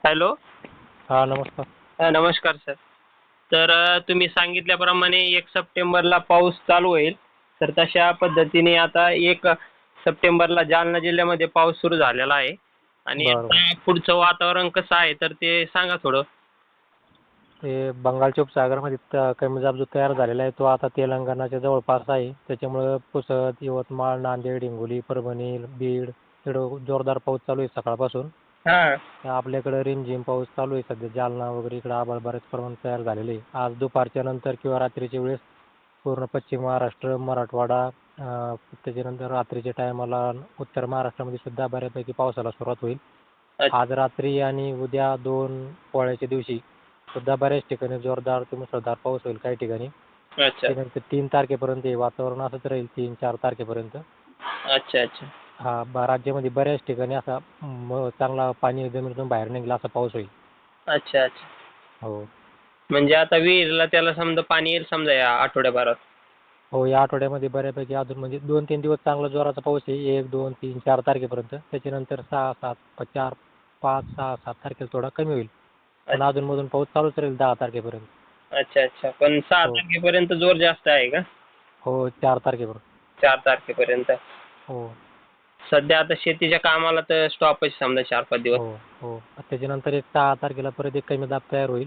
Hello. हा नमस्कार. नमस्कार सर. तर तुम्ही सांगितल्याप्रमाणे 1 सप्टेंबरला पाऊस चालू होईल. तर तशा पद्धतीने आता 1 सप्टेंबरला जालना जिल्ह्यामध्ये पाऊस सुरू झालेला आहे. आणि बरं बरं. आता पुढचं वातावरण कसं आहे तर ते सांगा थोडं. ते बंगालच्या उपसागरामध्ये कमी दाब जो तयार झालेला आहे तो आता तेलंगणाच्या जवळपास आहे. त्याच्यामुळं पुसद, यवतमाळ, नांदेड, हिंगोली, परभणी, बीड इकडं जोरदार पाऊस चालू आहे सकाळपासून. हां. तर आपल्याकडं रिमझिम पाऊस चालू आहे सध्या. जालना वगैरे इकडं आभाळ बऱ्याच प्रमाणात तयार झालेले आहे. आज दुपारच्या नंतर किंवा रात्रीच्या वेळेस पूर्ण पश्चिम महाराष्ट्र, मराठवाडा, त्याच्यानंतर रात्रीच्या टायमाला उत्तर महाराष्ट्रामध्ये सुद्धा बऱ्यापैकी पावसाला सुरुवात होईल. अच्छा. आज रात्री आणि उद्या 2 पोळ्याच्या दिवशी सुद्धा बऱ्याच ठिकाणी जोरदार ते मुसळधार पाऊस होईल काही ठिकाणी. अच्छा. त्यानंतर 3 तारखेपर्यंत हे वातावरण असंच राहील 3-4 तारखेपर्यंत. अच्छा. अच्छा. राज्यामध्ये बऱ्याच ठिकाणी असा चांगला पाणी जमिनीतून बाहेर निघाला असा पाऊस होईल. अच्छा. अच्छा. हो. म्हणजे आता विहिरीला त्याला समजा पाणी येईल समजा या आठवड्याभरात. हो, या आठवड्यामध्ये बऱ्यापैकी अजून म्हणजे 2-3 दिवस चांगला जोराचा पाऊस आहे. 1, 2, 3, 4 तारखेपर्यंत. त्याच्यानंतर 6, 7, 4, 5, 6, 7 तारखेला थोडा कमी होईल. पण अच्छा. अधूनमधून पाऊस चालूच राहील 10 तारखेपर्यंत. अच्छा. अच्छा. पण 6 हो. तारखेपर्यंत जोर जास्त आहे का? हो, 4 तारखेपर्यंत. 4 तारखेपर्यंत. हो, सध्या आता शेतीच्या कामाला तर स्टॉपच समजा 4-5 दिवस. हो, हो. त्याच्यानंतर एक 6 तारखेला परत एक कमी दाब तयार होईल.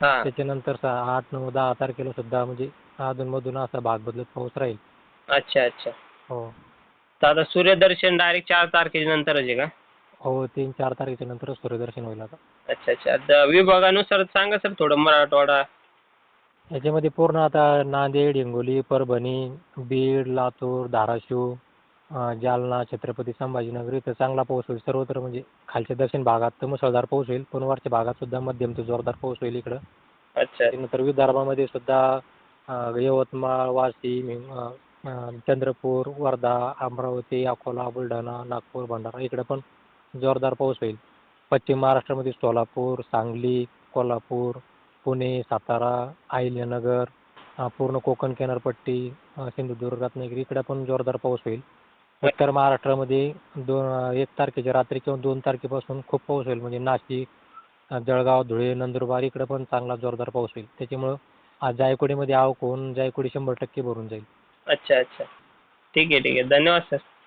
हां. त्याच्यानंतर 8, 9, 10 तारखेला सुद्धा म्हणजे अधूनमधून असा भाग बदलत पाऊस राहील. अच्छा. अच्छा. हो. तर आता सूर्यदर्शन डायरेक्ट 4 तारखेच्या नंतरच आहे का? हो, 3-4 तारखेच्या नंतरच सूर्यदर्शन होईल आता. अच्छा. अच्छा. विभागानुसार सांगा सर थोडं मराठवाडा. याच्यामध्ये पूर्ण आता नांदेड, हिंगोली, परभणी, बीड, लातूर, धाराशिव, जालना, छत्रपती संभाजीनगर इथं चांगला पाऊस होईल. सर्वत्र म्हणजे खालच्या दक्षिण भागात तर मुसळधार पाऊस होईल, पण वरच्या भागात सुद्धा मध्यम ते जोरदार पाऊस होईल इकडं. अच्छा. त्याच्यानंतर विदर्भामध्ये सुद्धा यवतमाळ, वाशिम, चंद्रपूर, वर्धा, अमरावती, अकोला, बुलढाणा, नागपूर, भंडारा इकडं पण जोरदार पाऊस होईल. पश्चिम महाराष्ट्रामध्ये सोलापूर, सांगली, कोल्हापूर, पुणे, सातारा, अहिल्यानगर, पूर्ण कोकण किनारपट्टी, सिंधुदुर्ग, रत्नागिरी इकडे पण जोरदार पाऊस होईल. उत्तर महाराष्ट्रामध्ये 1 तारखेच्या रात्री किंवा 2 तारखेपासून खूप पाऊस होईल. म्हणजे नाशिक, जळगाव, धुळे, नंदुरबार इकडे पण चांगला जोरदार पाऊस होईल. त्याच्यामुळं आज जायकवाडीमध्ये आवक होऊन जायकवाडी 100% भरून जाईल. अच्छा. अच्छा. ठीक आहे. ठीक आहे. धन्यवाद सर.